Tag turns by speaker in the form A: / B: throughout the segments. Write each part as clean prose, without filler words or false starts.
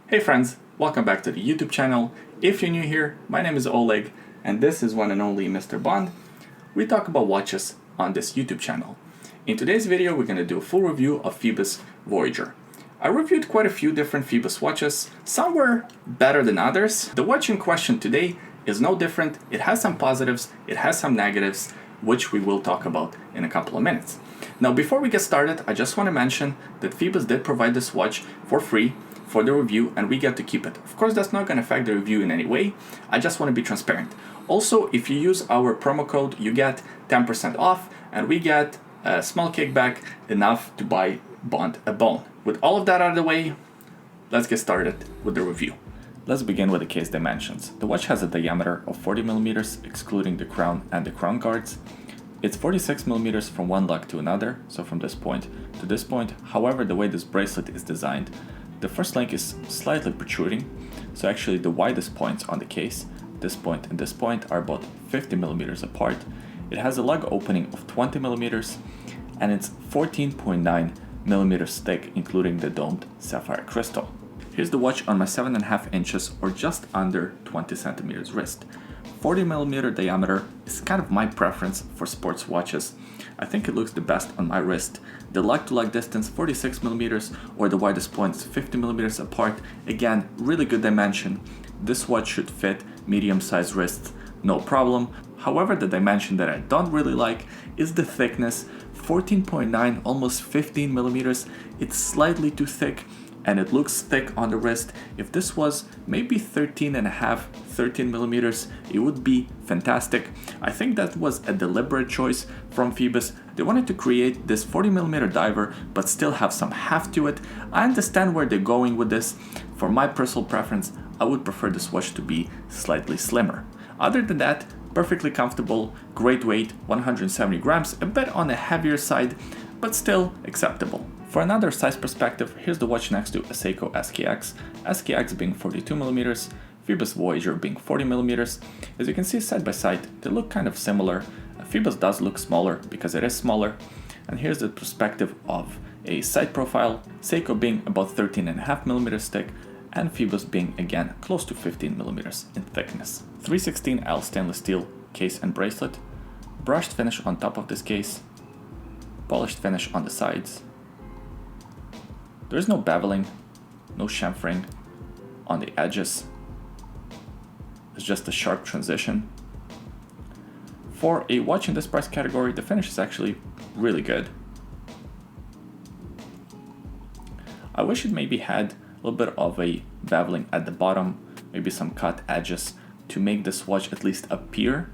A: Hey friends, welcome back to the YouTube channel. If you're new here, my name is Oleg, and this is one and only Mr. Bond. We talk about watches on this YouTube channel. In today's video, we're going to do a full review of Phoibos Voyager. I reviewed quite a few different Phoibos watches. Some were better than others. The watch in question today is no different. It has some positives, it has some negatives, which we will talk about in a couple of minutes. Now, before we get started, I just want to mention that Phoibos did provide this watch for free for the review, and we get to keep it. Of course, that's not going to affect the review in any way. I just want to be transparent. Also, if you use our promo code, you get 10% off, and we get a small kickback, enough to buy Bond a bone. With all of that out of the way, let's get started with the review. Let's begin with the case dimensions. The watch has a diameter of 40 millimeters, excluding the crown and the crown guards. It's 46 millimeters from one lug to another, so from this point to this point. However, the way this bracelet is designed, the first link is slightly protruding, so actually the widest points on the case, this point and this point, are about 50 millimeters apart. It has a lug opening of 20 millimeters, and it's 14.9 millimeters thick, including the domed sapphire crystal. Here's the watch on my 7.5 inches or just under 20 centimeters wrist. 40 millimeter diameter is kind of my preference for sports watches. I think it looks the best on my wrist. The lug-to-lug distance 46 millimeters, or the widest points 50 millimeters apart. Again, really good dimension. This watch should fit medium-sized wrists, no problem. However, the dimension that I don't really like is the thickness. 14.9, almost 15 millimeters. It's slightly too thick, and it looks thick on the wrist. If this was maybe 13 millimeters, it would be fantastic. I think that was a deliberate choice from Phoibos. They wanted to create this 40 millimeter diver, but still have some heft to it. I understand where they're going with this. For my personal preference, I would prefer this watch to be slightly slimmer. Other than that, perfectly comfortable, great weight, 170 grams, a bit on the heavier side, but still acceptable. For another size perspective, here's the watch next to a Seiko SKX, SKX being 42mm, Phoibos Voyager being 40mm. As you can see side by side, they look kind of similar. Phoibos does look smaller because it is smaller. And here's the perspective of a side profile, Seiko being about 13.5mm thick, and Phoibos being again close to 15mm in thickness. 316L stainless steel case and bracelet, brushed finish on top of this case, polished finish on the sides. There's no beveling, no chamfering on the edges. It's just a sharp transition. For a watch in this price category, the finish is actually really good. I wish it maybe had a little bit of a beveling at the bottom, maybe some cut edges to make this watch at least appear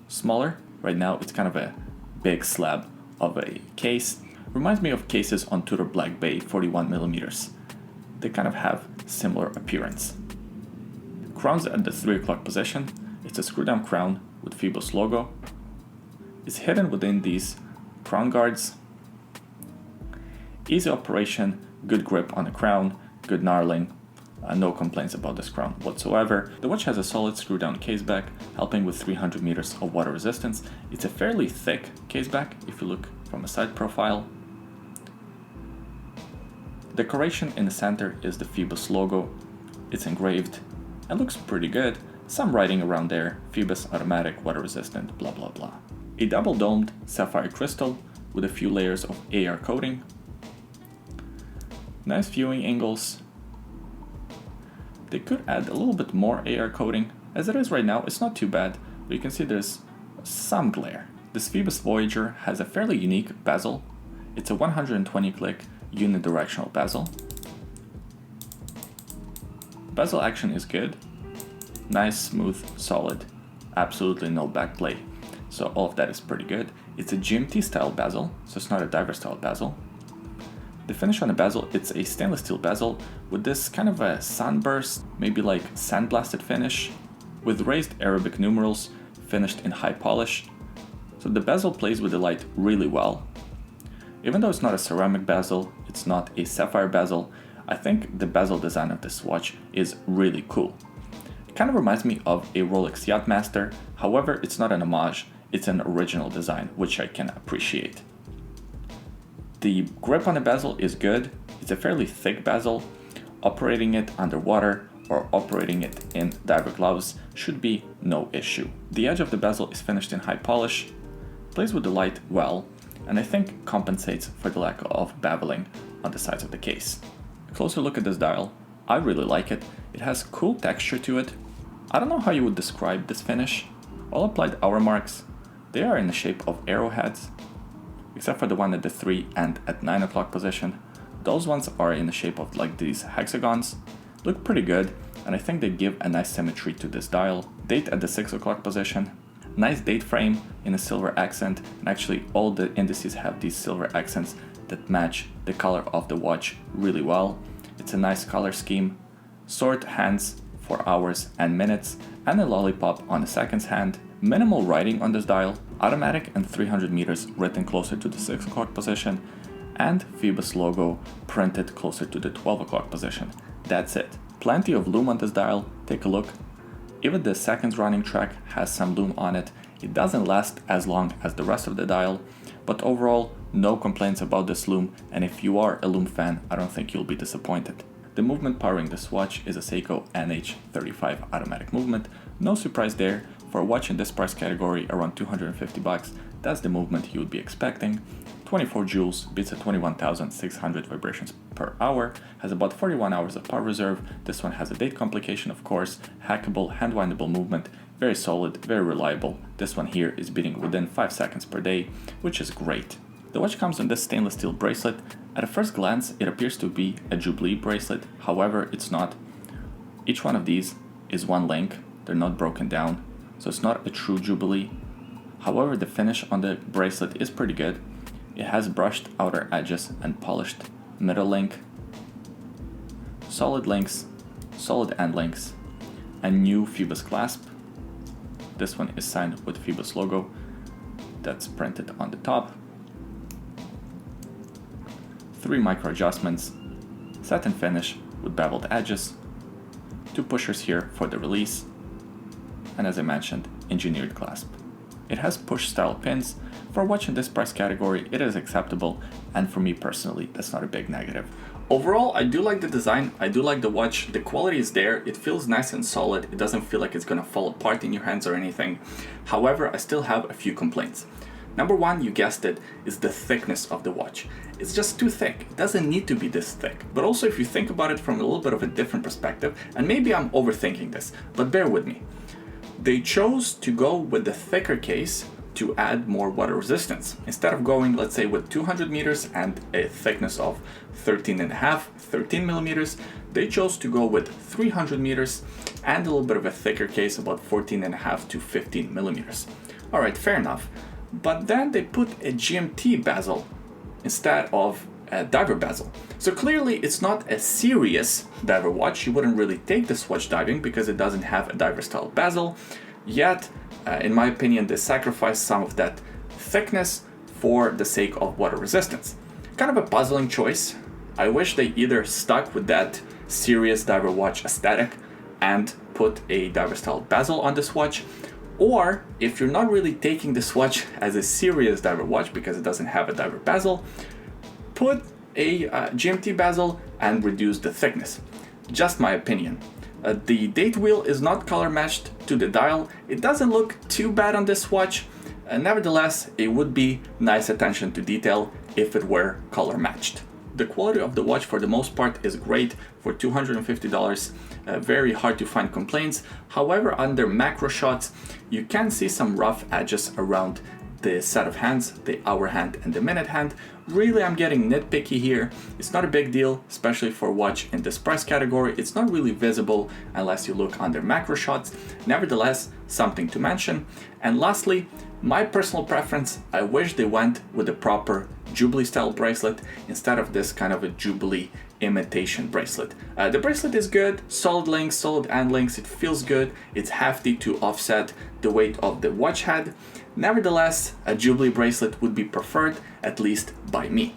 A: smaller. Right now it's kind of a big slab of a case. Reminds me of cases on Tudor Black Bay 41mm. They kind of have similar appearance. Crown's at the 3 o'clock position. It's a screw down crown with Phoibos logo. It's hidden within these crown guards. Easy operation, good grip on the crown, good knurling. No complaints about this crown whatsoever. The watch has a solid screw down caseback, helping with 300 meters of water resistance. It's a fairly thick caseback if you look from a side profile. Decoration in the center is the Phoibos logo. It's engraved and looks pretty good. Some writing around there, Phoibos automatic, water resistant, blah blah blah. A double domed sapphire crystal with a few layers of AR coating. Nice viewing angles. They could add a little bit more AR coating. As it is right now, it's not too bad, but you can see there's some glare. This Phoibos Voyager has a fairly unique bezel. It's a 120 click unidirectional bezel. Bezel action is good. Nice, smooth, solid. Absolutely no back play. So all of that is pretty good. It's a GMT style bezel, so it's not a diver style bezel. The finish on the bezel, it's a stainless steel bezel with this kind of a sunburst, maybe like sandblasted finish, with raised Arabic numerals finished in high polish. So the bezel plays with the light really well. Even though it's not a ceramic bezel, it's not a sapphire bezel, I think the bezel design of this watch is really cool. It kind of reminds me of a Rolex Yachtmaster, however it's not an homage, it's an original design, which I can appreciate. The grip on the bezel is good, it's a fairly thick bezel. Operating it underwater or operating it in diver gloves should be no issue. The edge of the bezel is finished in high polish, plays with the light well, and I think compensates for the lack of beveling on the sides of the case. A closer look at this dial. I really like it. It has cool texture to it. I don't know how you would describe this finish. All applied hour marks, they are in the shape of arrowheads, except for the one at the 3 and at 9 o'clock position. Those ones are in the shape of like these hexagons. Look pretty good, and I think they give a nice symmetry to this dial. Date at the 6 o'clock position. Nice date frame in a silver accent, and actually all the indices have these silver accents that match the color of the watch really well. It's a nice color scheme. Sword hands for hours and minutes, and a lollipop on the seconds hand. Minimal writing on this dial, automatic and 300 meters written closer to the 6 o'clock position, and Phoibos logo printed closer to the 12 o'clock position. That's it. Plenty of lume on this dial, take a look. Even the seconds running track has some lume on it. It doesn't last as long as the rest of the dial, but overall, no complaints about this lume, and if you are a lume fan, I don't think you'll be disappointed. The movement powering this watch is a Seiko NH35 automatic movement. No surprise there, for a watch in this price category around $250, that's the movement you would be expecting. 24 joules, beats at 21,600 vibrations per hour, has about 41 hours of power reserve. This one has a date complication, of course, hackable, hand-windable movement, very solid, very reliable. This one here is beating within 5 seconds per day, which is great. The watch comes in this stainless steel bracelet. At a first glance, it appears to be a Jubilee bracelet, however, it's not. Each one of these is one link, they're not broken down, so it's not a true Jubilee. However, the finish on the bracelet is pretty good. It has brushed outer edges and polished middle link, solid links, solid end links, and new Phoibos clasp. This one is signed with Phoibos logo that's printed on the top. 3 micro adjustments, satin finish with beveled edges, 2 pushers here for the release, and as I mentioned, engineered clasp. It has push style pins. For a watch in this price category, it is acceptable, and for me personally, that's not a big negative. Overall, I do like the design, I do like the watch, the quality is there, it feels nice and solid, it doesn't feel like it's gonna fall apart in your hands or anything. However, I still have a few complaints. Number one, you guessed it, is the thickness of the watch. It's just too thick. It doesn't need to be this thick. But also if you think about it from a little bit of a different perspective, and maybe I'm overthinking this, but bear with me. They chose to go with the thicker case to add more water resistance. Instead of going, let's say, with 200 meters and a thickness of 13 millimeters, they chose to go with 300 meters and a little bit of a thicker case, about 14.5 to 15 millimeters. All right, fair enough. But then they put a GMT bezel instead of a diver bezel. So clearly it's not a serious diver watch. You wouldn't really take this watch diving because it doesn't have a diver style bezel. Yet, in my opinion, they sacrificed some of that thickness for the sake of water resistance. Kind of a puzzling choice. I wish they either stuck with that serious diver watch aesthetic and put a diver style bezel on this watch, or if you're not really taking this watch as a serious diver watch because it doesn't have a diver bezel, put a GMT bezel and reduce the thickness. Just my opinion. The date wheel is not color matched to the dial. It doesn't look too bad on this watch. Nevertheless, it would be nice attention to detail if it were color matched. The quality of the watch for the most part is great for $250. Very hard to find complaints. However, under macro shots, you can see some rough edges around the set of hands, the hour hand and the minute hand. Really, I'm getting nitpicky here. It's not a big deal, especially for a watch in this price category. It's not really visible unless you look under macro shots. Nevertheless, something to mention. And lastly, my personal preference, I wish they went with the proper Jubilee style bracelet instead of this kind of a Jubilee imitation bracelet. The bracelet is good, solid links, solid end links, it feels good, it's hefty to offset the weight of the watch head. Nevertheless, a Jubilee bracelet would be preferred, at least by me.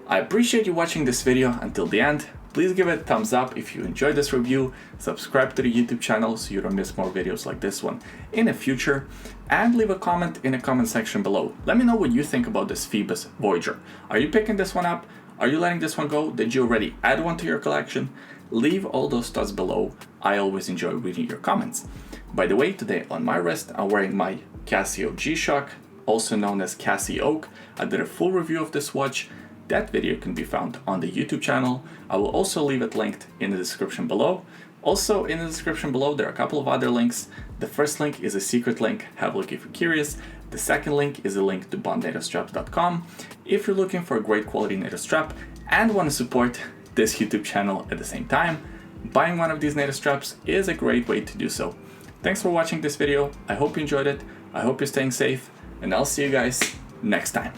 A: I appreciate you watching this video until the end. Please give it a thumbs up if you enjoyed this review, subscribe to the YouTube channel so you don't miss more videos like this one in the future, and leave a comment in the comment section below. Let me know what you think about this Phoibos Voyager. Are you picking this one up? Are you letting this one go? Did you already add one to your collection? leave all those thoughts below. I always enjoy reading your comments. By the way, today on my wrist, I'm wearing my Casio G-Shock, also known as Casio Oak. I did a full review of this watch. That video can be found on the YouTube channel. I will also leave it linked in the description below. Also in the description below, there are a couple of other links. The first link is a secret link, have a look if you're curious. The second link is a link to bondnatostraps.com. If you're looking for a great quality NATO strap and want to support this YouTube channel at the same time, buying one of these NATO straps is a great way to do so. Thanks for watching this video. I hope you enjoyed it. I hope you're staying safe, and I'll see you guys next time.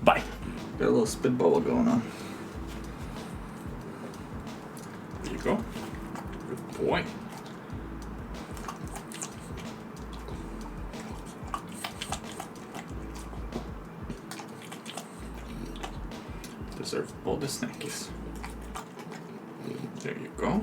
A: Bye. Got a little spit bubble going on. There you go. Good boy. Deserve all the snackies. There you go.